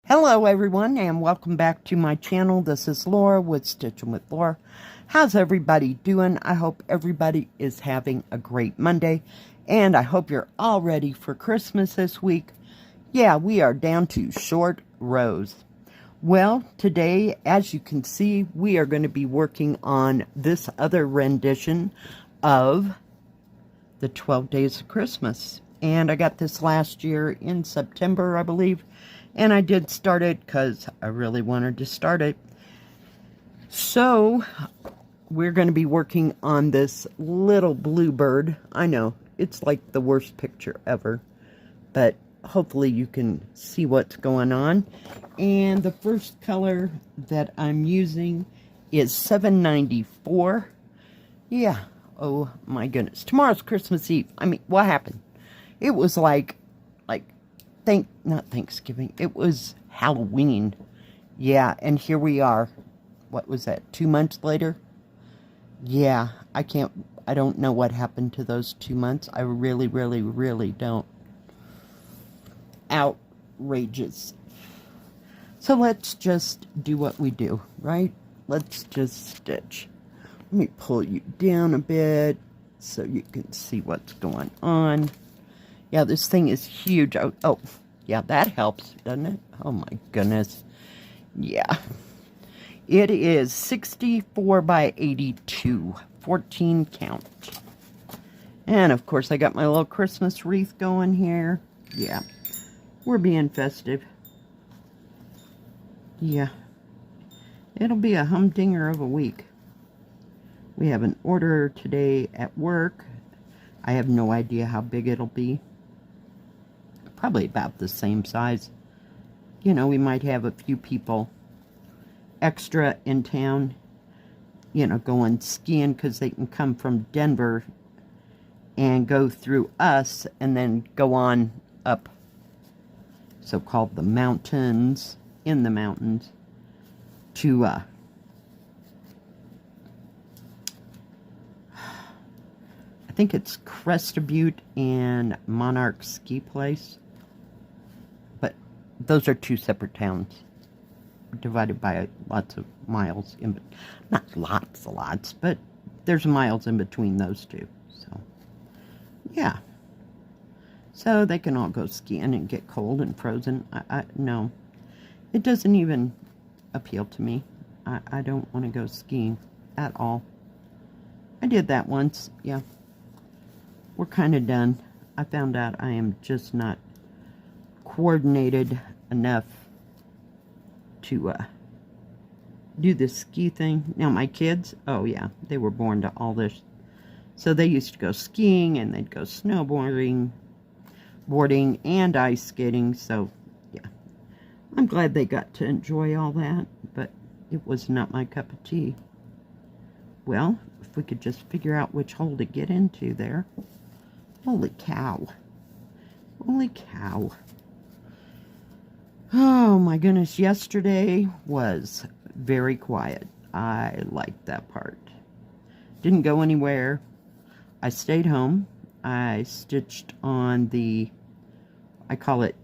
Hello everyone and welcome back to my channel. This is Laura with Stitchin with Laura. How's everybody doing? I hope everybody is having a great Monday and I hope you're all ready for Christmas this week. Yeah, we are down to short rows. Well, today, as you can see, we are going to be working on this other rendition of the 12 Days of Christmas. And I got this last year in September, I believe. And I did start it because I really wanted to start it. So, we're going to be working on this little bluebird. I know, it's like the worst picture ever. But hopefully you can see what's going on. And the first color that I'm using is 794. Yeah, oh my goodness. Tomorrow's Christmas Eve. I mean, what happened? It was like not Thanksgiving. It was Halloween. Yeah, and here we are. What was that, 2 months later? Yeah, I don't know what happened to those 2 months. I really, really, really don't. Outrageous. So let's just do what we do, right? Let's just stitch. Let me pull you down a bit so you can see what's going on. Yeah, this thing is huge. Oh, yeah, that helps, doesn't it? Oh, my goodness. Yeah. It is 64 by 82. 14 count. And, of course, I got my little Christmas wreath going here. Yeah. We're being festive. Yeah. It'll be a humdinger of a week. We have an order today at work. I have no idea how big it'll be. Probably about the same size. You know, we might have a few people extra in town, you know, going skiing because they can come from Denver and go through us and then go on up so-called the mountains, in the mountains, to I think it's Cresta Butte and Monarch Ski Place. But those are two separate towns, divided by lots of miles. Not lots, but there's miles in between those two. So, yeah. So they can all go skiing and get cold and frozen. No, it doesn't even appeal to me. I don't want to go skiing at all. I did that once, yeah. We're kind of done. I found out I am just not coordinated enough to do this ski thing. Now my kids, oh yeah, they were born to all this. So they used to go skiing and they'd go snowboarding, boarding, and ice skating. So yeah, I'm glad they got to enjoy all that, but it was not my cup of tea. Well, if we could just figure out which hole to get into there. Holy cow. Holy cow. Oh my goodness, yesterday was very quiet. I liked that part. Didn't go anywhere. I stayed home. I stitched on the, I call it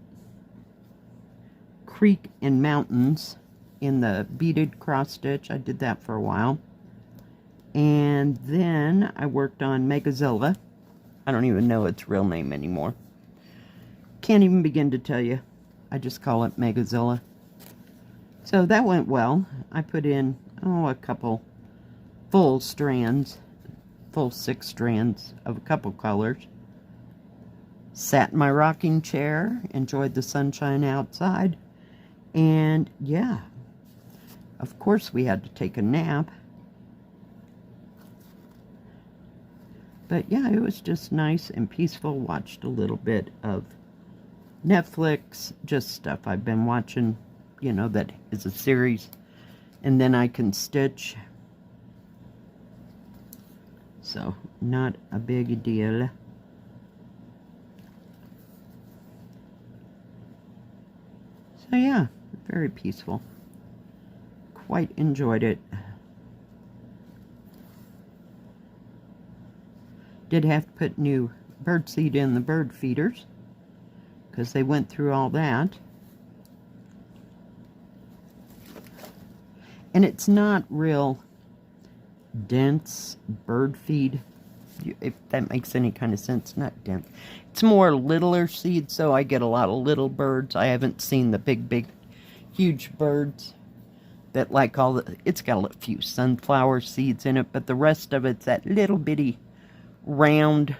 creek and mountains in the beaded cross stitch. I did that for a while. And then I worked on Megazilla. I don't even know its real name anymore. Can't even begin to tell you. I just call it Megazilla. So that went well. I put in, a couple full strands, full 6 strands of a couple colors. Sat in my rocking chair, enjoyed the sunshine outside. And yeah, of course we had to take a nap. But yeah, it was just nice and peaceful. Watched a little bit of Netflix, just stuff I've been watching, you know, that is a series. And then I can stitch. So, not a big deal. So yeah, very peaceful. Quite enjoyed it. Did have to put new birdseed in the bird feeders because they went through all that. And it's not real dense bird feed, if that makes any kind of sense. Not dense. It's more littler seed, so I get a lot of little birds. I haven't seen the big, huge birds that like all the... It's got a few sunflower seeds in it, but the rest of it's that little bitty round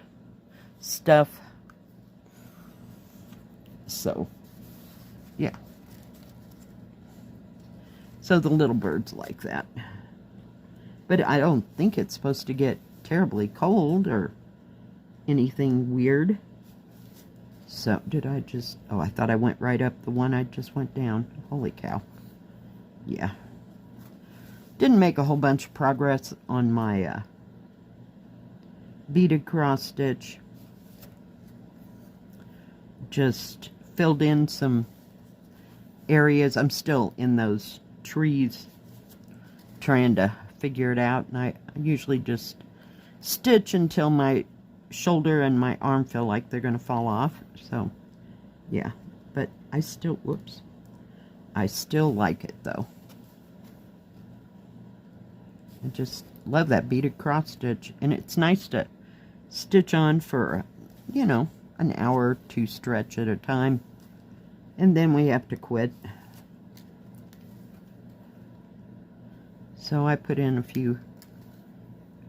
stuff. So, yeah. So the little birds like that. But I don't think it's supposed to get terribly cold or anything weird. So, did I just... Oh, I thought I went right up the one I just went down. Holy cow. Yeah. Didn't make a whole bunch of progress on my beaded cross stitch. Just filled in some areas. I'm still in those trees trying to figure it out, and I usually just stitch until my shoulder and my arm feel like they're going to fall off. So yeah, but I still, whoops, I still like it though. I just love that beaded cross stitch, and it's nice to stitch on for, you know, an hour or two stretch at a time, and then we have to quit. So I put in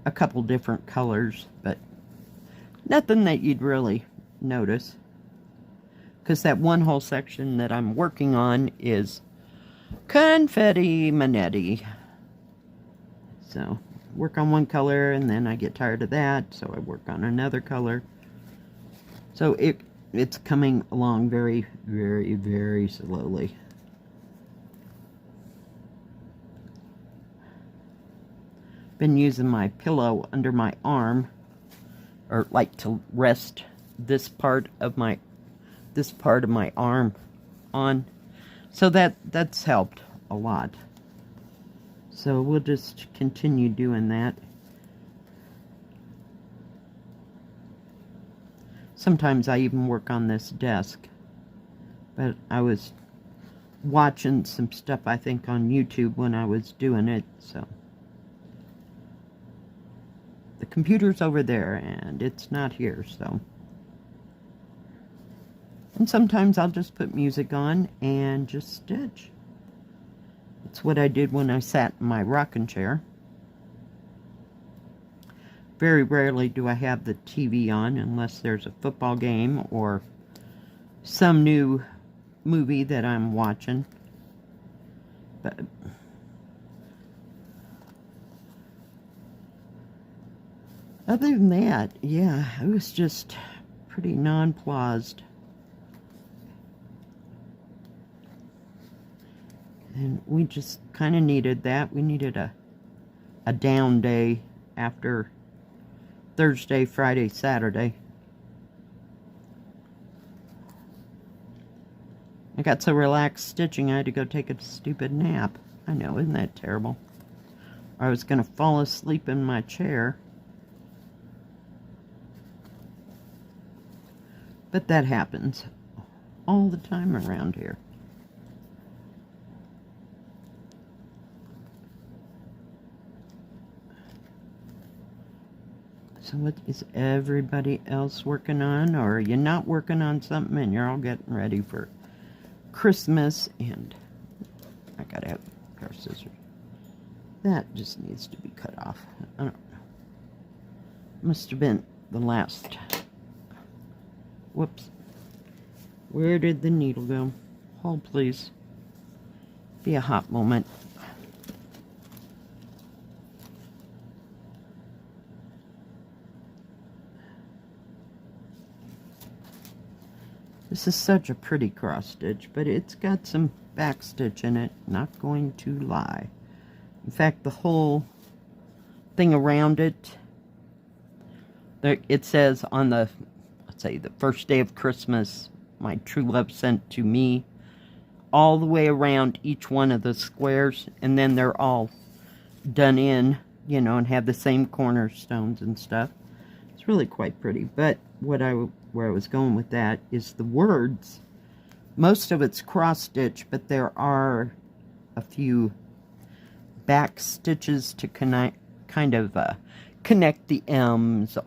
a couple different colors, but nothing that you'd really notice, because that one whole section that I'm working on is confetti manetti. So work on one color, and then I get tired of that, so I work on another color. So it's coming along very, very slowly. Been using my pillow under my arm, or like to rest this part of my arm on, so that's helped a lot. So we'll just continue doing that. Sometimes I even work on this desk, but I was watching some stuff, I think, on YouTube when I was doing it, so. The computer's over there, and it's not here, so. And sometimes I'll just put music on and just stitch. It's what I did when I sat in my rocking chair. Very rarely do I have the TV on unless there's a football game or some new movie that I'm watching. But other than that, yeah, it was just pretty nonplussed. And we just kind of needed that. We needed a down day after Thursday, Friday, Saturday. I got so relaxed stitching, I had to go take a stupid nap. I know, isn't that terrible? Or I was going to fall asleep in my chair. But that happens all the time around here. So what is everybody else working on? Or are you not working on something and you're all getting ready for Christmas? And I gotta have a pair of scissors. That just needs to be cut off. I don't know. Must have been the last. Whoops. Where did the needle go? Hold, please. Be a hot moment. This is such a pretty cross stitch, but it's got some back stitch in it, not going to lie. In fact, the whole thing around it, it says on the, let's say, the first day of Christmas, my true love sent to me, all the way around each one of the squares, and then they're all done in, you know, and have the same cornerstones and stuff. It's really quite pretty, but where I was going with that is the words. Most of it's cross stitch, but there are a few back stitches to kind of connect the M's,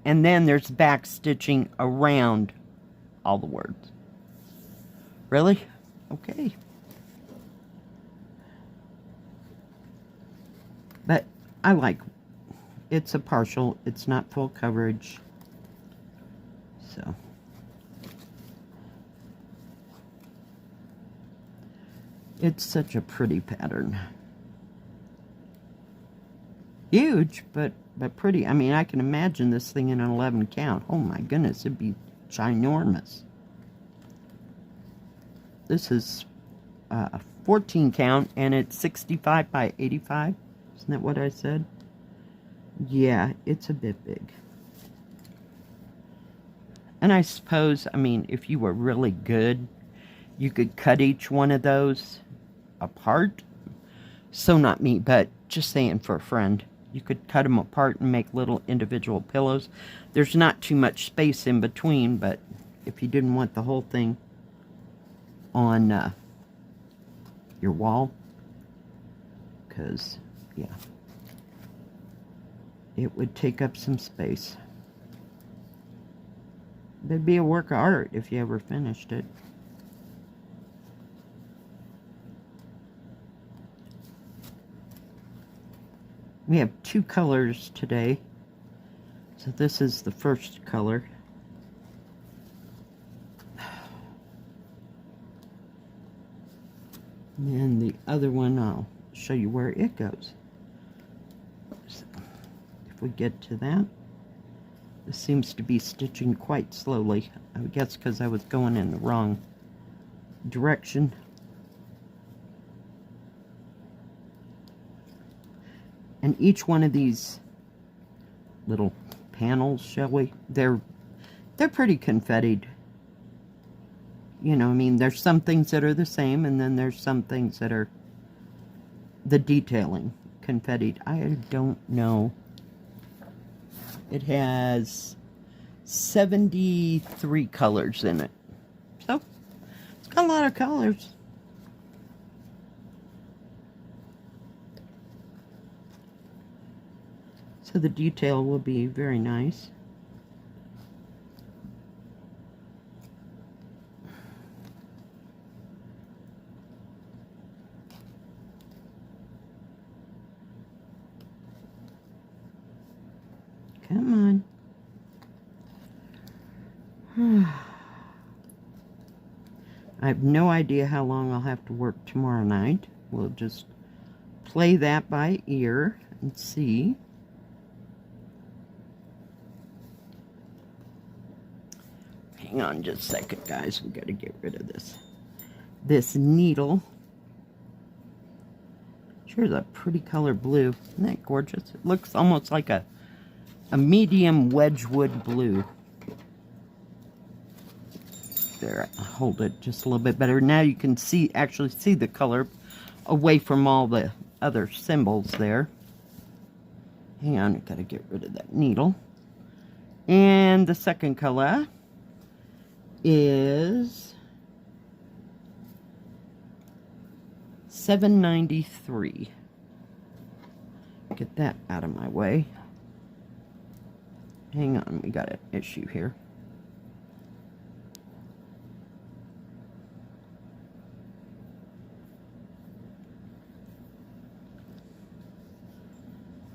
and then there's back stitching around all the words. Really? Okay. But I like, it's a partial, it's not full coverage. So. It's such a pretty pattern. Huge, but pretty. I mean, I can imagine this thing in an 11 count. Oh my goodness, it'd be ginormous. This is 14 count, and it's 65 by 85. Isn't that what I said? Yeah, it's a bit big. And I suppose, I mean, if you were really good, you could cut each one of those apart. So not me, but just saying for a friend. You could cut them apart and make little individual pillows. There's not too much space in between, but if you didn't want the whole thing on your wall, because, yeah, it would take up some space. It'd be a work of art if you ever finished it. We have two colors today. So this is the first color. And the other one, I'll show you where it goes. So if we get to that, this seems to be stitching quite slowly. I guess because I was going in the wrong direction. And each one of these little panels, shall we, they're pretty confettied. You know, I mean, there's some things that are the same, and then there's some things that are the detailing confettied. I don't know. It has 73 colors in it. So, it's got a lot of colors. So the detail will be very nice. Come on. I have no idea how long I'll have to work tomorrow night. We'll just play that by ear and see. Hang on just a second, guys. We got to get rid of this needle. Sure is a pretty color blue. Isn't that gorgeous? It looks almost like a medium Wedgwood blue. There, I'll hold it just a little bit better. Now you can actually see the color away from all the other symbols there. Hang on, I got to get rid of that needle. And the second color is 793. Get that out of my way. Hang on, we got an issue here.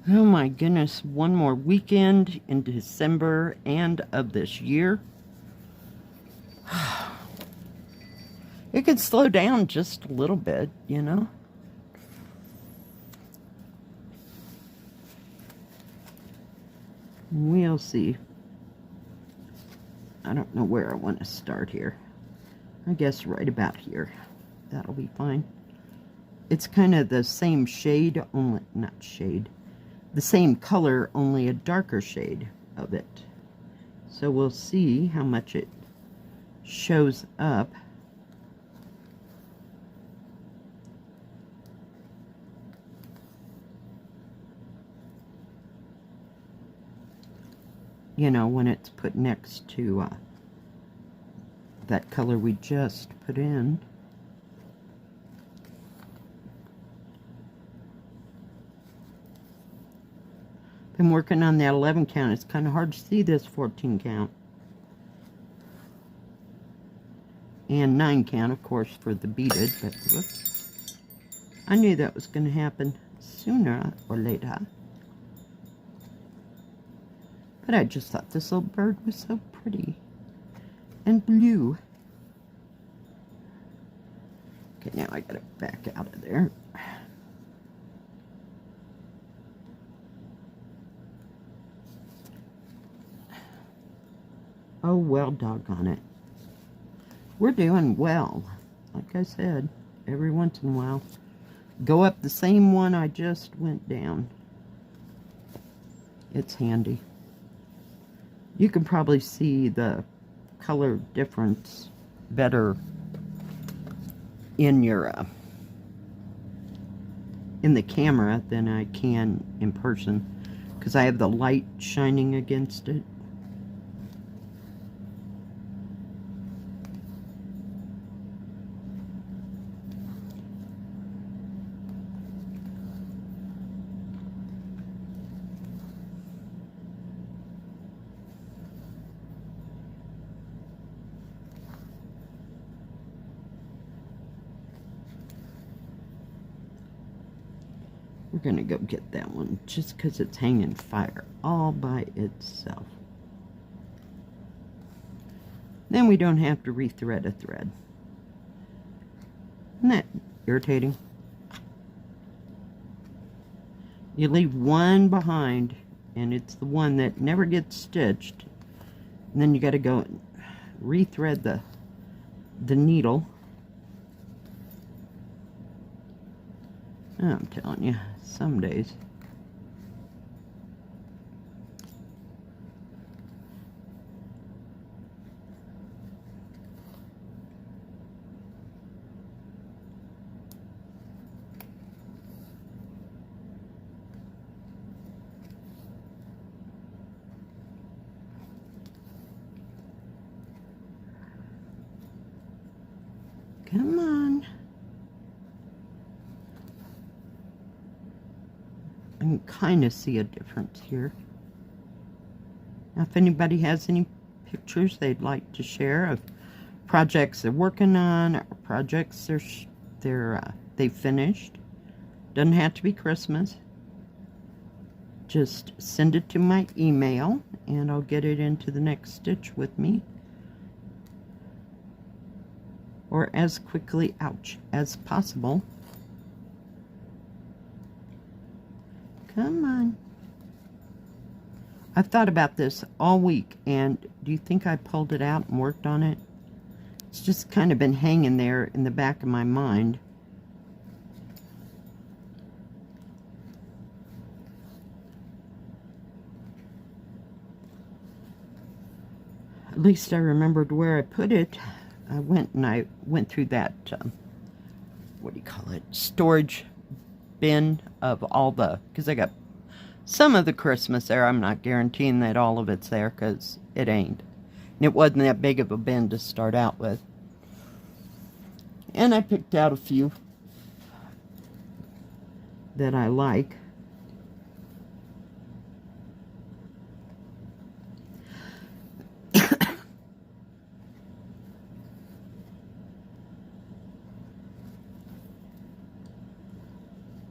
Oh my goodness, one more weekend in December and of this year. It could slow down just a little bit, you know. We'll see. I don't know where I want to start here. I guess right about here. That'll be fine. It's kind of the same shade, only, not shade, the same color, only a darker shade of it. So we'll see how much it shows up. You know, when it's put next to that color we just put in. Been working on that 11 count. It's kind of hard to see this 14 count. And 9 count, of course, for the beaded. But whoops. I knew that was going to happen sooner or later. But I just thought this little bird was so pretty. And blue. Okay, now I gotta back out of there. Oh, well, doggone it. We're doing well. Like I said, every once in a while. Go up the same one I just went down. It's handy. You can probably see the color difference better in your in the camera than I can in person, because I have the light shining against it. We're going to go get that one just because it's hanging fire all by itself. Then we don't have to rethread a thread. Isn't that irritating? You leave one behind, and it's the one that never gets stitched. And then you got to go and rethread the needle. I'm telling you, some days. Come on. I can kind of see a difference here. Now, if anybody has any pictures they'd like to share of projects they're working on, or projects they've finished, doesn't have to be Christmas. Just send it to my email, and I'll get it into the next stitch with me. Or as quickly, as possible. Come on. I've thought about this all week, and do you think I pulled it out and worked on it? It's just kind of been hanging there in the back of my mind. At least I remembered where I put it. I went through that, what do you call it, storage bin of all the, because I got some of the Christmas there. I'm not guaranteeing that all of it's there, because it ain't. And it wasn't that big of a bin to start out with. And I picked out a few that I like.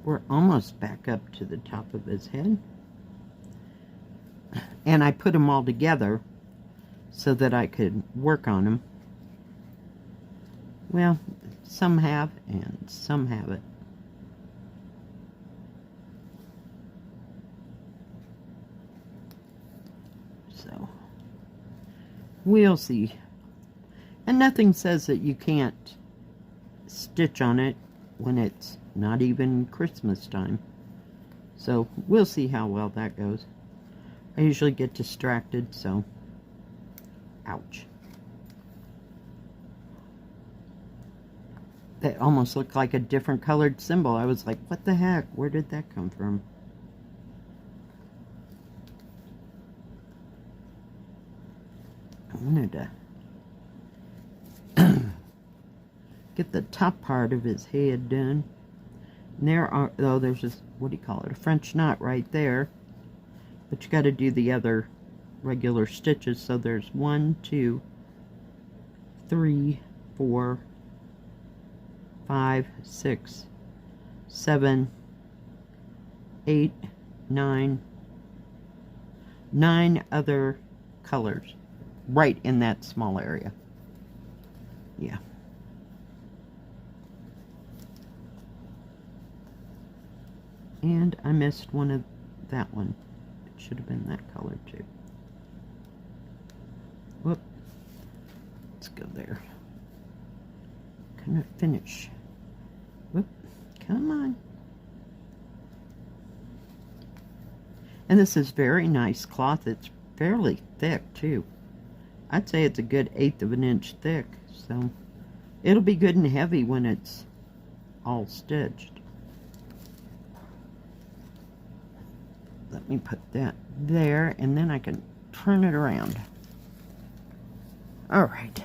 We're almost back up to the top of his head. And I put them all together so that I could work on them. Well, some have and some haven't. So, we'll see. And nothing says that you can't stitch on it when it's not even Christmas time. So we'll see how well that goes. I usually get distracted, so ouch. That almost looked like a different colored symbol. I was like, what the heck? Where did that come from? I wanted to get the top part of his head done. And there's this, what do you call it, a French knot right there. But you got to do the other regular stitches. So there's 1, 2, 3, 4, 5, 6, 7, 8, 9 other colors right in that small area. Yeah. And I missed one of that one. It should have been that color too. Whoop. Let's go there. Can I finish? Whoop. Come on. And this is very nice cloth. It's fairly thick too. I'd say it's a good 1/8 of an inch thick. So it'll be good and heavy when it's all stitched. Let me put that there, and then I can turn it around. All right.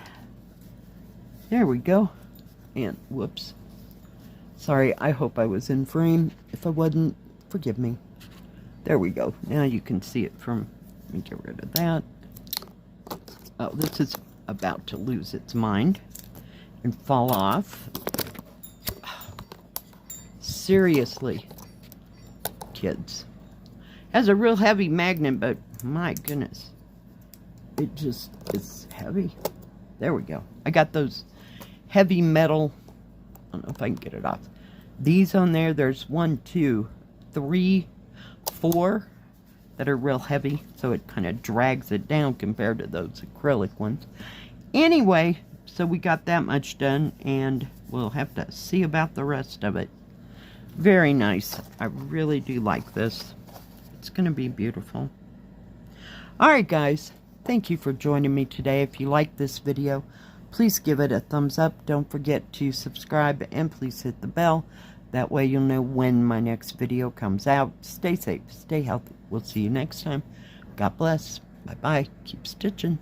There we go. And whoops. Sorry, I hope I was in frame. If I wasn't, forgive me. There we go. Now you can see it from, let me get rid of that. Oh, this is about to lose its mind and fall off. Seriously, kids. Has a real heavy magnet, but my goodness. It just is heavy. There we go. I got those heavy metal, I don't know if I can get it off. These on there, there's 1, 2, 3, 4 that are real heavy, so it kind of drags it down compared to those acrylic ones. Anyway, so we got that much done, and we'll have to see about the rest of it. Very nice. I really do like this. It's going to be beautiful. Alright guys, thank you for joining me today. If you like this video, please give it a thumbs up. Don't forget to subscribe, and please hit the bell. That way you'll know when my next video comes out. Stay safe, stay healthy. We'll see you next time. God bless. Bye-bye. Keep stitching.